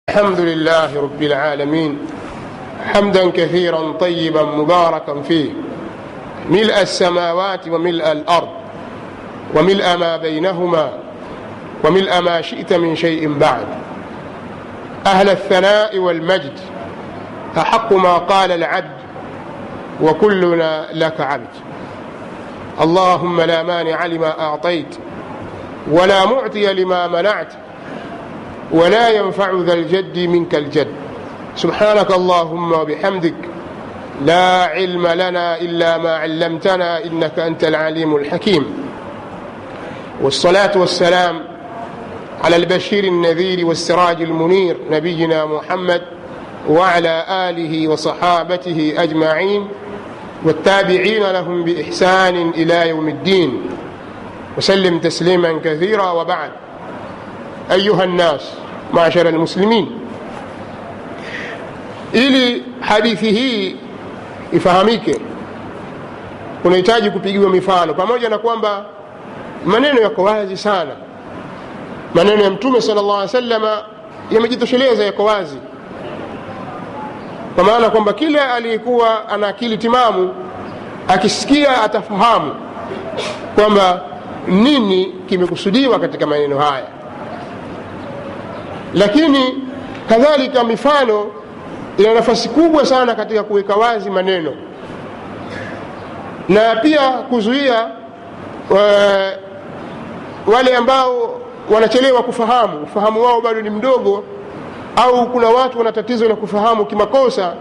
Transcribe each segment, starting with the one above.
الحمد لله رب العالمين حمدا كثيرا طيبا مباركا فيه ملء السماوات وملء الأرض وملء ما بينهما وملء ما شئت من شيء بعد. أهل الثناء والمجد أحق ما قال العبد وكلنا لك عبد. اللهم لا مانع لما أعطيت ولا معطي لما منعت ولا ينفع ذا الجد منك الجد. سبحانك اللهم وبحمدك لا علم لنا إلا ما علمتنا إنك أنت العليم الحكيم. والصلاة والسلام على البشير النذير والسراج المنير نبينا محمد وعلى آله وصحابته أجمعين والتابعين لهم بإحسان إلى يوم الدين وسلم تسليما كثيرا. وبعد. أيها الناس معشر المسلمين, ili hadithi hii ifahamike kunahitaji kupigiwa mifano, pamoja na kwamba maneno yako wazi sana. Maneno ya Mtume sallallahu alaihi wasallam yamejitosheleza, yako wazi, kwa maana kwamba kila aliyekuwa ana akili timamu akisikia atafahamu kwamba nini kimekusudiwa katika maneno haya. Lakini kadhalika mifano ina nafasi kubwa sana katika kuweka wazi maneno na pia kuzuia wale ambao wanachelewa kufahamu, ufahamu wao bado ni mdogo, au kuna watu wana tatizo la kufahamu kimakosa.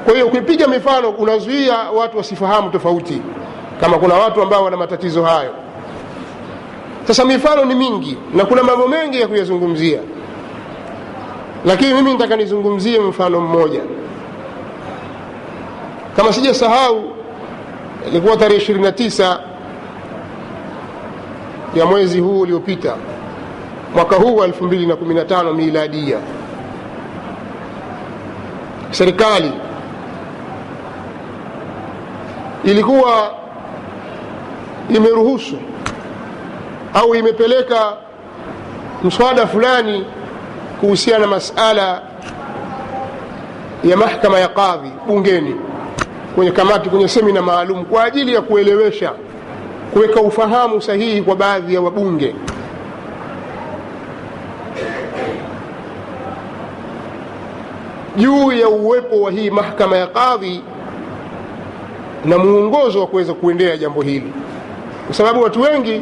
Kwa hiyo ukipiga mifano unazuia watu wasifahamu tofauti, kama kuna watu ambao wana matatizo hayo. Sasa mifano ni mingi na kuna mambo mengi ya kuyazungumzia, lakini mimi nataka nizungumzie mfano mmoja. Kama sijasahau, ilikuwa tarehe 29 ya mwezi huu uliopita, mwaka huu wa 2015 miladia, serikali ilikuwa imeruhusu au imepeleka mswada fulani kuhusiana na masala ya mahakama ya kadhi bungeni, kwenye kamati, kwenye semina maalum kwa ajili ya kuelewesha, kuweka ufahamu sahihi kwa baadhi ya wabunge. Juu ya uwepo wa hii mahakama ya kadhi na muongozo wa kuweza kuendea jambo hili, kwa sababu watu wengi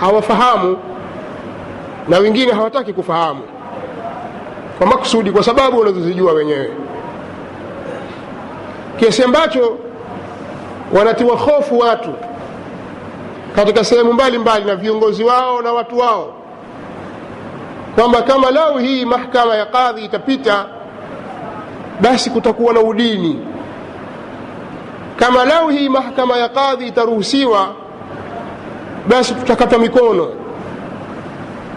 hawafahamu na wengine hawataki kufahamu kwa makusudi, kwa sababu wanazozijua wenyewe, kiasi ambacho wanatiwa hofu watu katika sehemu mbalimbali na viongozi wao na watu wao, kwamba kama lau hii mahakama ya kadhi itapita basi kutakuwa na udini. Kama lau hii mahakama ya kadhi itaruhusiwa basi tutakata mikono.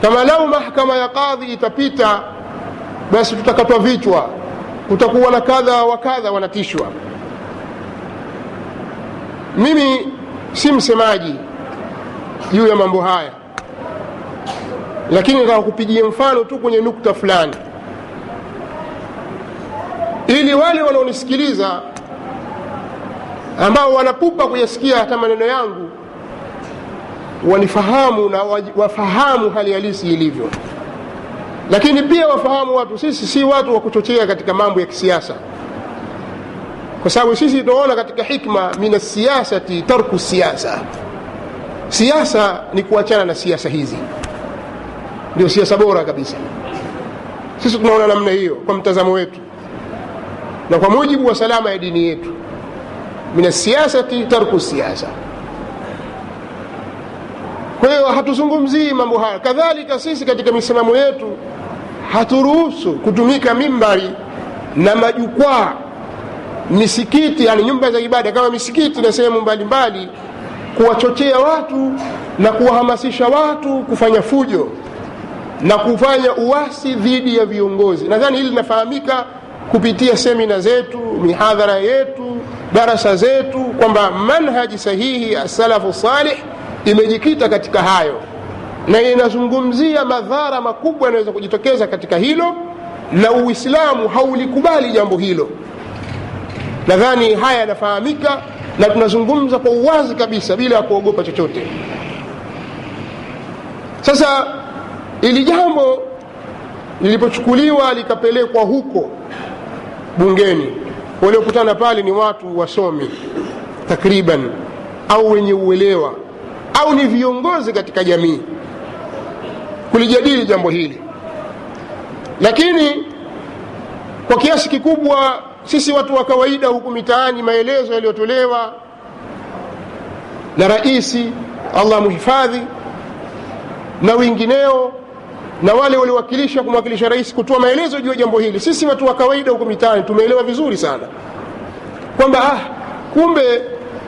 Kama lau mahakama ya kadhi itapita basi tutakatwa vichwa, kutakuwa na kadha wa kadha, wanatishwa. Mimi si msemaji juu ya mambo haya, lakini nataka kupigia mfano tu kwenye nukta fulani, ili wale wanaonisikiliza ambao wanapupa kuyasikia hata maneno yangu wanifahamu na wafahamu hali halisi ilivyo. Lakini pia wafahamu watu, sisi si watu wa kuchochea katika mambo ya kisiasa, kwa sababu sisi tunaona katika hikma mina siyasati tarku siyasa. Siasa ni kuachana na siasa hizi, ndio siasa bora kabisa. Sisi tunaona namna hiyo kwa mtazamo wetu na kwa mujibu wa salama ya dini yetu. Mina siyasati tarku siyasa. Kwa hiyo hatuzungumzii mambo haya. Kadhalika sisi katika misimamo yetu haturuhusu kutumika mimbari na majukwaa, misikiti, yani nyumba za ibada kama misikiti na sehemu mbalimbali, kuwachochea watu na kuwahamasisha watu kufanya fujo na kufanya uasi dhidi ya viongozi. Nadhani hili linafahamika kupitia semina zetu, mihadhara yetu, darasa zetu, kwamba manhaji sahihi as-salafu salih imejikita katika hayo. na inazungumzia madhara makubwa yanaweza kujitokeza katika hilo, na Uislamu haulikubali jambo hilo. Nadhani haya yanafahamika na tunazungumza kwa uwazi kabisa bila kuogopa chochote. Sasa ili jambo lilipochukuliwa likapelekwa huko bungeni, waliokutana pale ni watu wasomi takriban, au wenye uelewa, au ni viongozi katika jamii, kulijadili jambo hili. Lakini kwa kiasi kikubwa sisi watu wa kawaida huku mitaani, maelezo yaliyotolewa na raisi, Allah muhifadhi, na wengineo, na wale waliowakilisha kumwakilisha rais kutoa maelezo juu ya jambo hili, sisi watu wa kawaida huku mitaani tumeelewa vizuri sana kwamba kumbe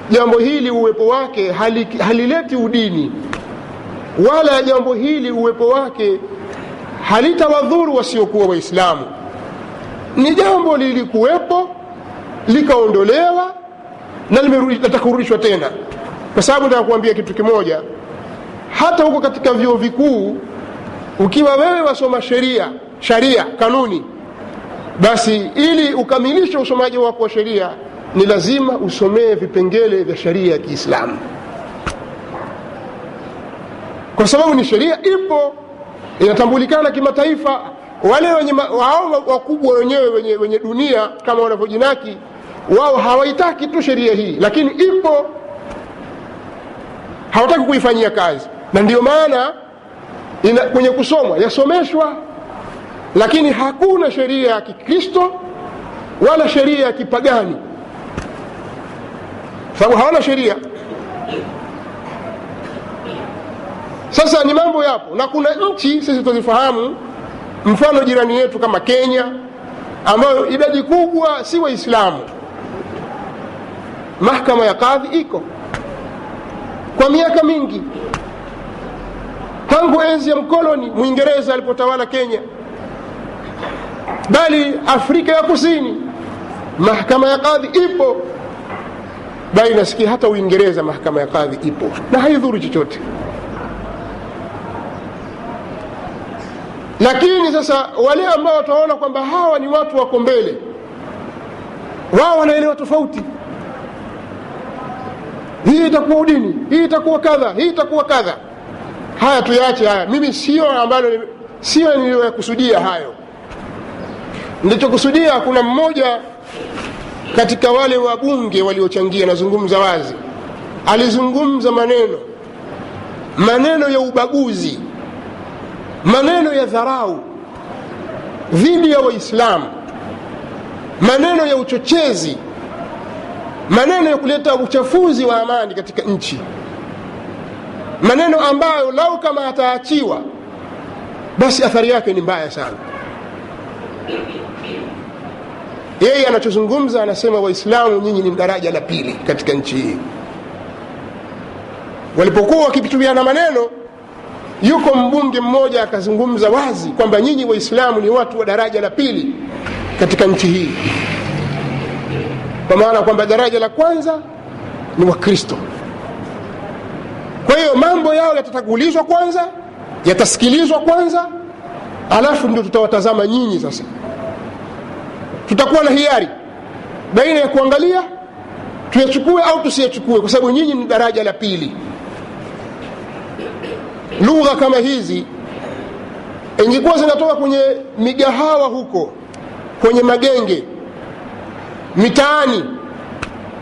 jambo hili uwepo wake halileti udini, wala jambo hili uwepo wake halitawadhuru wasiokuwa Waislamu. Ni jambo lilikuwepo likaondolewa na litakurudishwa tena. Kwa sababu nataka kuambia kitu kimoja, hata huko katika vyuo vikuu, ukiwa wewe wasoma sharia kanuni, basi ili ukamilishe usomaji wako wa sheria ni lazima usomee vipengele vya sharia ya Kiislamu, kwa sababu ni sheria ipo, inatambulikana kimataifa. Wale wao wakubwa wenyewe wenye dunia kama wanavyojinaki wao, hawaitaki tu sheria hii, lakini ipo, hawataki kuifanyia kazi. Na ndio maana kwenye kusomwa yasomeshwa, lakini hakuna sheria ya Kikristo wala sheria ya kipagani, sababu hawana sheria. Sasa ni mambo yapo, na kuna nchi sisi tuzifahamu, mfano jirani yetu kama Kenya, ambayo idadi kubwa si Waislamu. Mahakama ya kadhi iko kwa miaka mingi, tangu enzi ya mkoloni Mwingereza alipotawala Kenya, bali Afrika ya Kusini mahakama ya kadhi ipo, bali nasikia hata Uingereza mahakama ya kadhi ipo, na haidhuru chochote. Lakini sasa wale ambao wataona kwamba hawa ni watu wako mbele, wao wanaelewa tofauti, hii itakuwa udini, hii itakuwa kadha, hii itakuwa kadha. Haya tuyache haya, mimi sio niliyokusudia hayo. Nilichokusudia, kuna mmoja katika wale wabunge waliochangia, nazungumza wazi, alizungumza maneno ya ubaguzi, maneno ya dharau dhidi ya Waislamu, maneno ya uchochezi, maneno ya kuleta uchafuzi wa amani katika nchi, maneno ambayo lau kama ataachiwa basi athari yake ni mbaya sana. Yeye anachozungumza, anasema Waislamu nyinyi ni daraja la pili katika nchi hii. Walipokuwa wakipituana maneno, yuko mbunge mmoja akazungumza wazi kwamba nyinyi Waislamu ni watu wa daraja la pili katika nchi hii, kwa maana kwamba daraja la kwanza ni Wakristo. Kwa hiyo mambo yao yatatagulizwa kwanza, yatasikilizwa kwanza, alafu ndio tutawatazama nyinyi. Sasa tutakuwa na hiari baina ya kuangalia tuyachukue au tusiyachukue, kwa sababu nyinyi ni daraja la pili. Lugha kama hizi ingekuwa zinatoka kwenye migahawa huko, kwenye magenge, mitaani,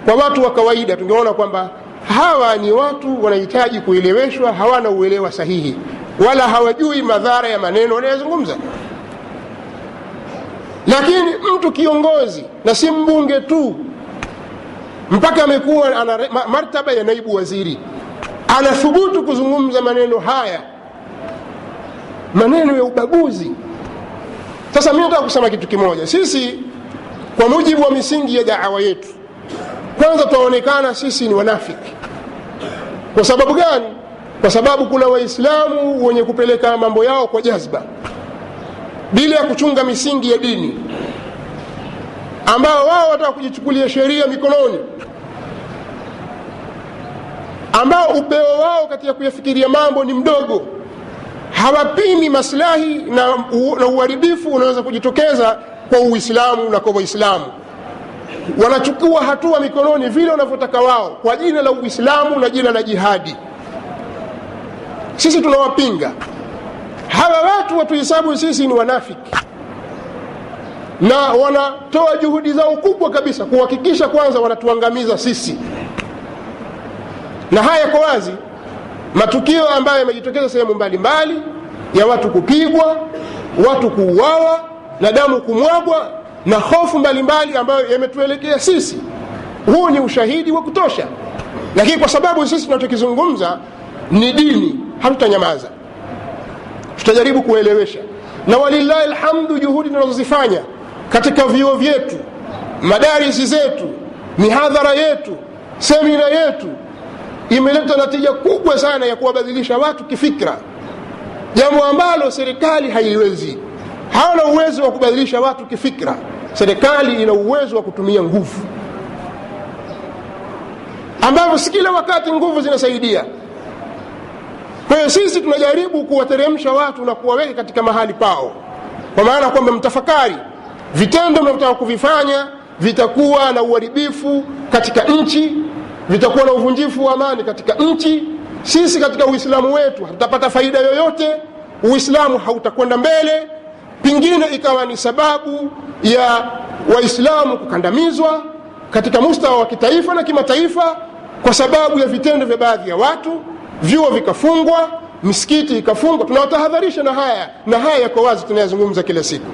kwa watu wa kawaida, tungeona kwamba hawa ni watu wanahitaji kueleweshwa, hawana uelewa sahihi, wala hawajui madhara ya maneno wanayozungumza. Lakini mtu kiongozi, na si mbunge tu, mpaka amekuwa ana martaba ya naibu waziri, anathubutu kuzungumza maneno haya, maneno ya ubaguzi. Sasa mimi nataka kusema kitu kimoja. Sisi kwa mujibu wa misingi ya da'wa yetu, kwanza tunaonekana sisi ni wanafiki. Kwa sababu gani? Kwa sababu kuna Waislamu wenye kupeleka mambo yao kwa jazba bila ya kuchunga misingi ya dini, ambao wao wataka kujichukulia sheria mikononi, ambao upeo wao katika kuyafikiria mambo ni mdogo, hawapimi maslahi na uharibifu unaweza kujitokeza kwa Uislamu na kwa Waislamu. Wanachukua hatua mikononi vile wanavyotaka wao kwa jina la Uislamu na jina la jihadi. Sisi tunawapinga hawa watu. Watuhesabu sisi ni wanafiki, na wanatoa juhudi zao kubwa kabisa kuhakikisha kwanza wanatuangamiza sisi. Na haya kwa wazi, matukio ambayo yamejitokeza sehemu mbalimbali ya watu kupigwa, watu kuuawa na damu kumwagwa na hofu mbalimbali ambayo yametuelekea sisi, huu ni ushahidi wa kutosha. Lakini kwa sababu sisi tunachokizungumza ni dini, hatutanyamaza, tutajaribu kuelewesha. Na walillahi alhamdu, juhudi tunazozifanya katika vyuo vyetu, madarisi zetu, mihadhara yetu, semina yetu imeleta natija kubwa sana ya kuwabadilisha watu kifikra, jambo ambalo serikali haiwezi. Hawana uwezo wa kubadilisha watu kifikra. Serikali ina uwezo wa kutumia nguvu, ambavyo si kila wakati nguvu zinasaidia. Kwa hiyo sisi tunajaribu kuwateremsha watu na kuwaweka katika mahali pao, kwa maana kwamba mtafakari vitendo mnavyotaka kuvifanya vitakuwa na uharibifu katika nchi, vitakuwa na uvunjifu wa amani katika nchi. Sisi katika Uislamu wetu hatutapata faida yoyote, Uislamu hautakwenda mbele, pingine ikawa ni sababu ya Waislamu kukandamizwa katika mustawa wa kitaifa na kimataifa kwa sababu ya vitendo vya baadhi ya watu. Vyuo vikafungwa, misikiti ikafungwa. Tunawatahadharisha na haya yako wazi, tunayazungumza kila siku.